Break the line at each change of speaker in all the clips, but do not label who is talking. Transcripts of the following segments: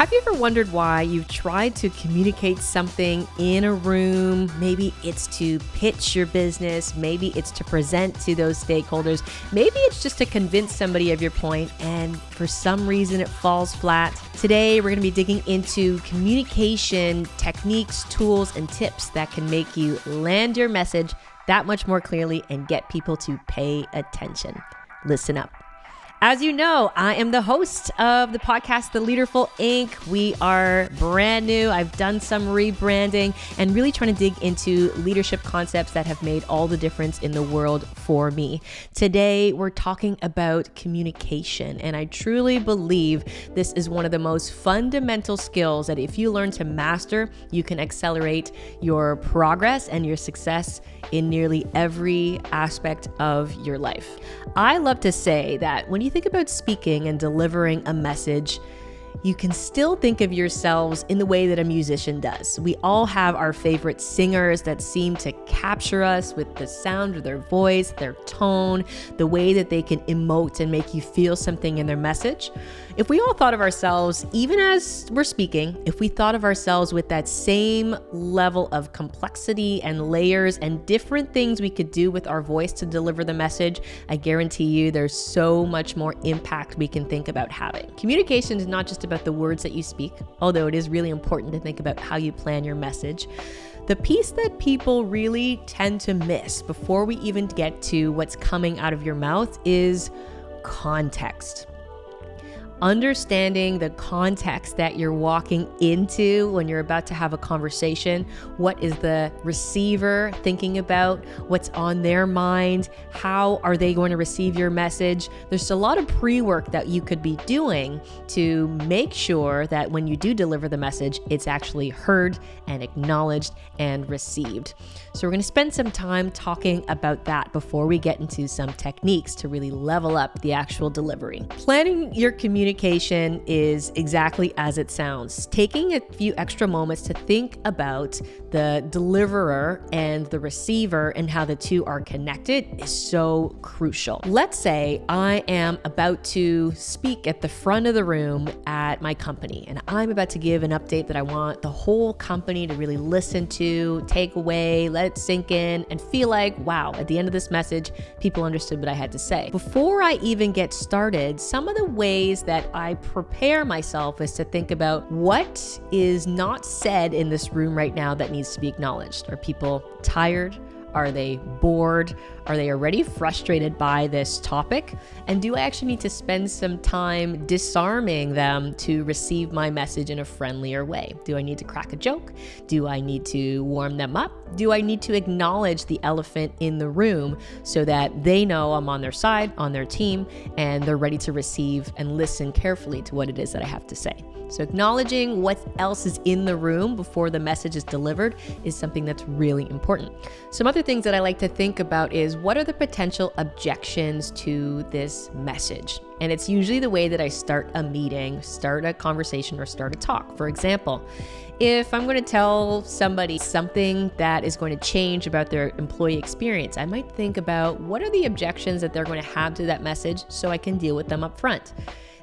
Have you ever wondered why you've tried to communicate something in a room? Maybe it's to pitch your business. Maybe it's to present to those stakeholders. Maybe it's just to convince somebody of your point, and for some reason it falls flat. Today, we're going to be digging into communication techniques, tools, and tips that can make you land your message that much more clearly and get people to pay attention. Listen up. As you know, I am the host of the podcast, The Leaderful Inc. We are brand new. I've done some rebranding and really trying to dig into leadership concepts that have made all the difference in the world for me. Today, we're talking about communication, and I truly believe this is one of the most fundamental skills that if you learn to master, you can accelerate your progress and your success in nearly every aspect of your life. I love to say that when you think about speaking and delivering a message, you can still think of yourselves in the way that a musician does. We all have our favorite singers that seem to capture us with the sound of their voice, their tone, the way that they can emote and make you feel something in their message. If we all thought of ourselves, even as we're speaking, if we thought of ourselves with that same level of complexity and layers and different things we could do with our voice to deliver the message, I guarantee you there's so much more impact we can think about having. Communication is not just about the words that you speak, although it is really important to think about how you plan your message. The piece that people really tend to miss before we even get to what's coming out of your mouth is context. Understanding the context that you're walking into when you're about to have a conversation. What is the receiver thinking about? What's on their mind? How are they going to receive your message? There's a lot of pre-work that you could be doing to make sure that when you do deliver the message, it's actually heard and acknowledged and received. So we're going to spend some time talking about that before we get into some techniques to really level up the actual delivery. Planning your communication is exactly as it sounds. Taking a few extra moments to think about the deliverer and the receiver and how the two are connected is so crucial. Let's say I am about to speak at the front of the room at my company, and I'm about to give an update that I want the whole company to really listen to, take away, let it sink in, and feel like, wow, at the end of this message, people understood what I had to say. Before I even get started, some of the ways that I prepare myself is to think about what is not said in this room right now that needs to be acknowledged. Are people tired? Are they bored? Are they already frustrated by this topic? And do I actually need to spend some time disarming them to receive my message in a friendlier way? Do I need to crack a joke? Do I need to warm them up? Do I need to acknowledge the elephant in the room so that they know I'm on their side, on their team, and they're ready to receive and listen carefully to what it is that I have to say? So acknowledging what else is in the room before the message is delivered is something that's really important. Some other things that I like to think about is what are the potential objections to this message? And it's usually the way that I start a meeting, start a conversation, or start a talk. For example, if I'm going to tell somebody something that is going to change about their employee experience, I might think about what are the objections that they're going to have to that message so I can deal with them up front.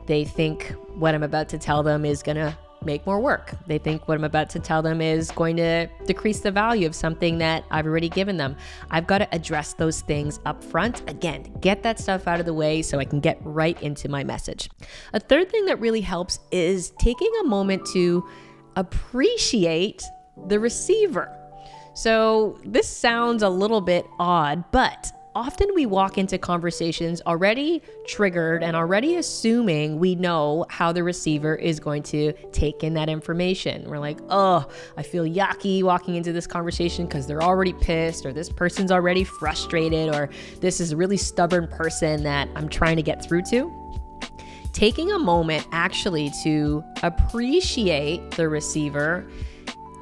They think what I'm about to tell them is going to make more work. They think what I'm about to tell them is going to decrease the value of something that I've already given them. I've got to address those things up front. Again, get that stuff out of the way so I can get right into my message. A third thing that really helps is taking a moment to appreciate the receiver. So this sounds a little bit odd, but often we walk into conversations already triggered and already assuming we know how the receiver is going to take in that information. We're like, oh, I feel yucky walking into this conversation because they're already pissed, or this person's already frustrated, or this is a really stubborn person that I'm trying to get through to. Taking a moment actually to appreciate the receiver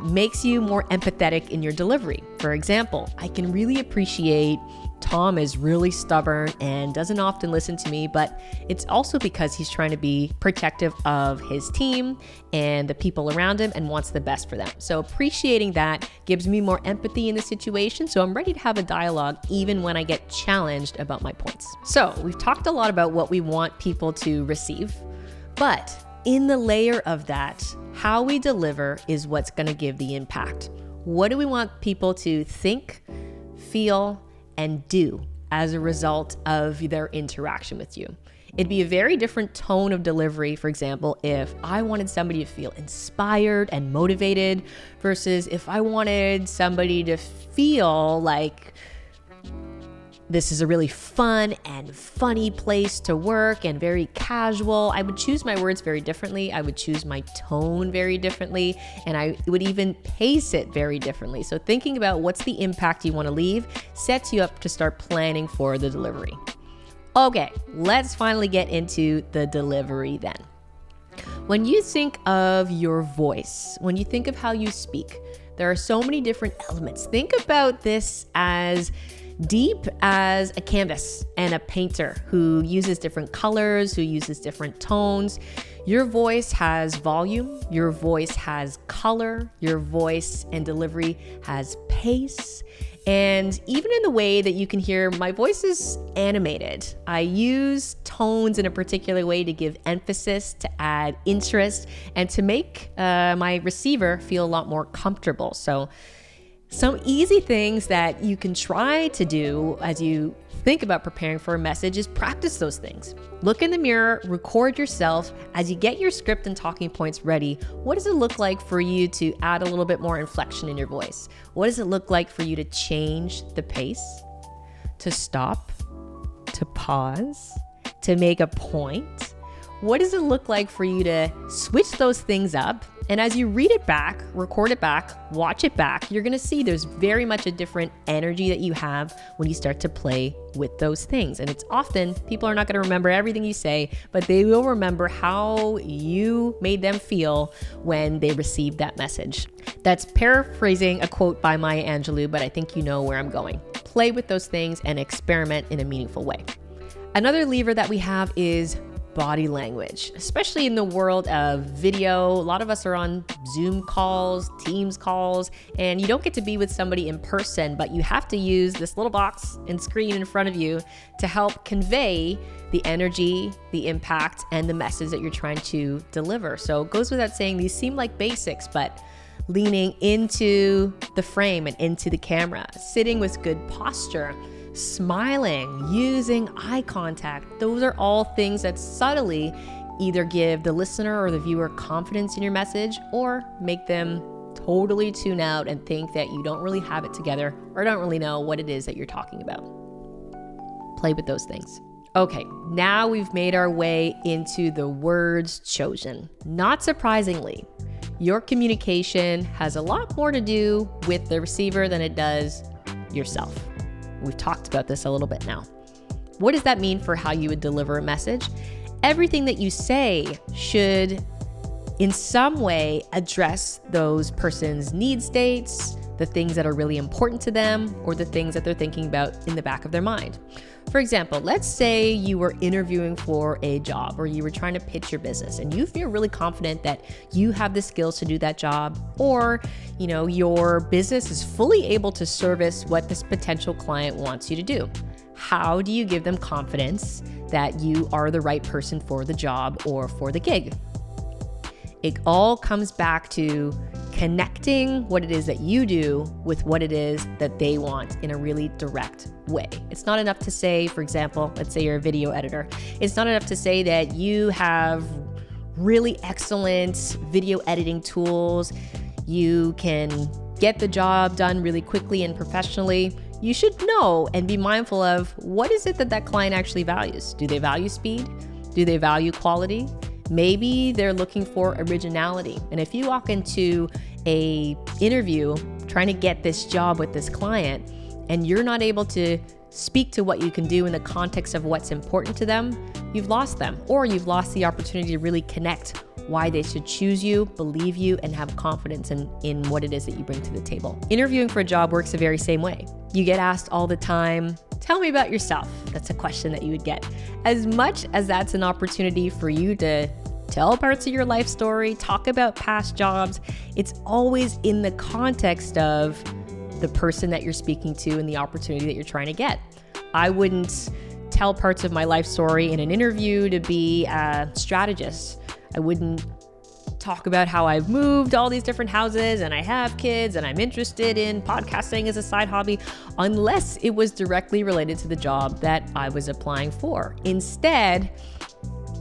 makes you more empathetic in your delivery. For example, I can really appreciate Tom is really stubborn and doesn't often listen to me, but it's also because he's trying to be protective of his team and the people around him and wants the best for them. So appreciating that gives me more empathy in the situation, so I'm ready to have a dialogue even when I get challenged about my points. So we've talked a lot about what we want people to receive, but in the layer of that, how we deliver is what's going to give the impact. What do we want people to think, feel, and do as a result of their interaction with you? It'd be a very different tone of delivery, for example, if I wanted somebody to feel inspired and motivated versus if I wanted somebody to feel like this is a really fun and funny place to work and very casual. I would choose my words very differently. I would choose my tone very differently, and I would even pace it very differently. So thinking about what's the impact you want to leave sets you up to start planning for the delivery. Okay, let's finally get into the delivery then. When you think of your voice, when you think of how you speak, there are so many different elements. Think about this as deep as a canvas and a painter who uses different colors, who uses different tones. Your voice has volume, your voice has color, your voice and delivery has pace. And even in the way that you can hear, my voice is animated. I use tones in a particular way to give emphasis, to add interest, and to make my receiver feel a lot more comfortable. So some easy things that you can try to do as you think about preparing for a message is practice those things. Look in the mirror, record yourself as you get your script and talking points ready. What does it look like for you to add a little bit more inflection in your voice? What does it look like for you to change the pace, to stop, to pause, to make a point? What does it look like for you to switch those things up? And as you read it back, record it back, watch it back, you're gonna see there's very much a different energy that you have when you start to play with those things. And it's often, people are not gonna remember everything you say, but they will remember how you made them feel when they received that message. That's paraphrasing a quote by Maya Angelou, but I think you know where I'm going. Play with those things and experiment in a meaningful way. Another lever that we have is body language, especially in the world of video. A lot of us are on Zoom calls, Teams calls, and you don't get to be with somebody in person, but you have to use this little box and screen in front of you to help convey the energy, the impact, and the message that you're trying to deliver. So it goes without saying, these seem like basics, but leaning into the frame and into the camera, sitting with good posture, smiling, using eye contact. Those are all things that subtly either give the listener or the viewer confidence in your message or make them totally tune out and think that you don't really have it together or don't really know what it is that you're talking about. Play with those things. Okay, now we've made our way into the words chosen. Not surprisingly, your communication has a lot more to do with the receiver than it does yourself. We've talked about this a little bit now. What does that mean for how you would deliver a message? Everything that you say should in some way address those person's need states, the things that are really important to them, or the things that they're thinking about in the back of their mind. For example, let's say you were interviewing for a job or you were trying to pitch your business and you feel really confident that you have the skills to do that job, or your business is fully able to service what this potential client wants you to do. How do you give them confidence that you are the right person for the job or for the gig? It all comes back to connecting what it is that you do with what it is that they want in a really direct way. It's not enough to say, for example, let's say you're a video editor. It's not enough to say that you have really excellent video editing tools. You can get the job done really quickly and professionally. You should know and be mindful of what is it that that client actually values. Do they value speed? Do they value quality? Maybe they're looking for originality. And if you walk into a interview trying to get this job with this client and you're not able to speak to what you can do in the context of what's important to them, you've lost them, or you've lost the opportunity to really connect why they should choose you, believe you, and have confidence in what it is that you bring to the table. Interviewing for a job works the very same way. You get asked all the time, tell me about yourself. That's a question that you would get. As much as that's an opportunity for you to tell parts of your life story, talk about past jobs, it's always in the context of the person that you're speaking to and the opportunity that you're trying to get. I wouldn't tell parts of my life story in an interview to be a strategist. I wouldn't talk about how I've moved all these different houses and I have kids and I'm interested in podcasting as a side hobby unless it was directly related to the job that I was applying for. Instead,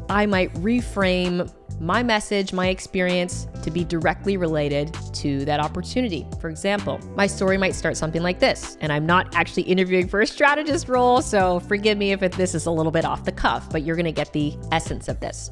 I might reframe my message, my experience to be directly related to that opportunity. For example, my story might start something like this, and I'm not actually interviewing for a strategist role, so forgive me if this is a little bit off the cuff, but you're going to get the essence of this.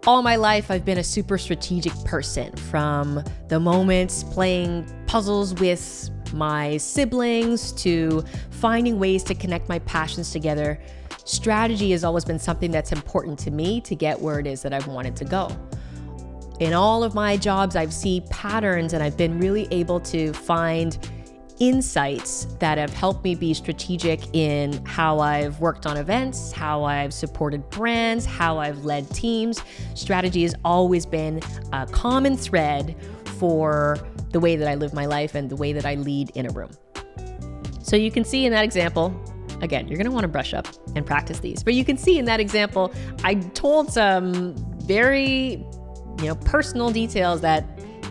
All my life, I've been a super strategic person, from the moments playing puzzles with my siblings to finding ways to connect my passions together. Strategy has always been something that's important to me to get where it is that I've wanted to go. In all of my jobs, I've seen patterns and I've been really able to find insights that have helped me be strategic in how I've worked on events, how I've supported brands, how I've led teams. Strategy has always been a common thread for the way that I live my life and the way that I lead in a room. So you can see in that example, again, you're going to want to brush up and practice these, but you can see in that example, I told some very, personal details that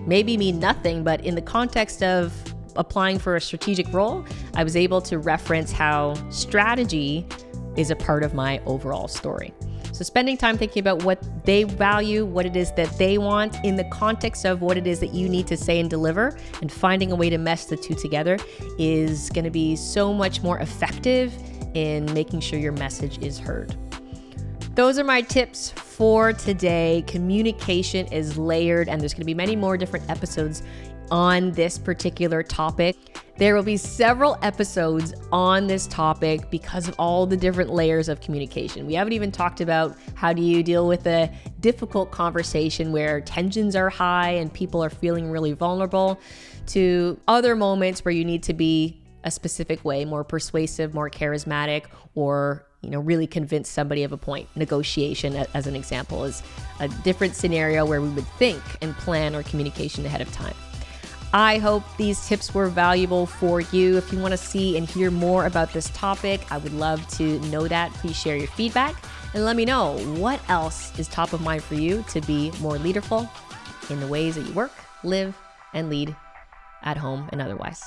maybe mean nothing, but in the context of applying for a strategic role, I was able to reference how strategy is a part of my overall story. So spending time thinking about what they value, what it is that they want in the context of what it is that you need to say and deliver, and finding a way to mesh the two together is going to be so much more effective in making sure your message is heard. Those are my tips for today. Communication is layered, and there's going to be many more different episodes on this particular topic. There will be several episodes on this topic because of all the different layers of communication. We haven't even talked about how do you deal with a difficult conversation where tensions are high and people are feeling really vulnerable, to other moments where you need to be a specific way, more persuasive, more charismatic, or really convince somebody of a point. Negotiation, as an example, is a different scenario where we would think and plan our communication ahead of time. I hope these tips were valuable for you. If you want to see and hear more about this topic, I would love to know that. Please share your feedback and let me know what else is top of mind for you to be more leaderful in the ways that you work, live, and lead at home and otherwise.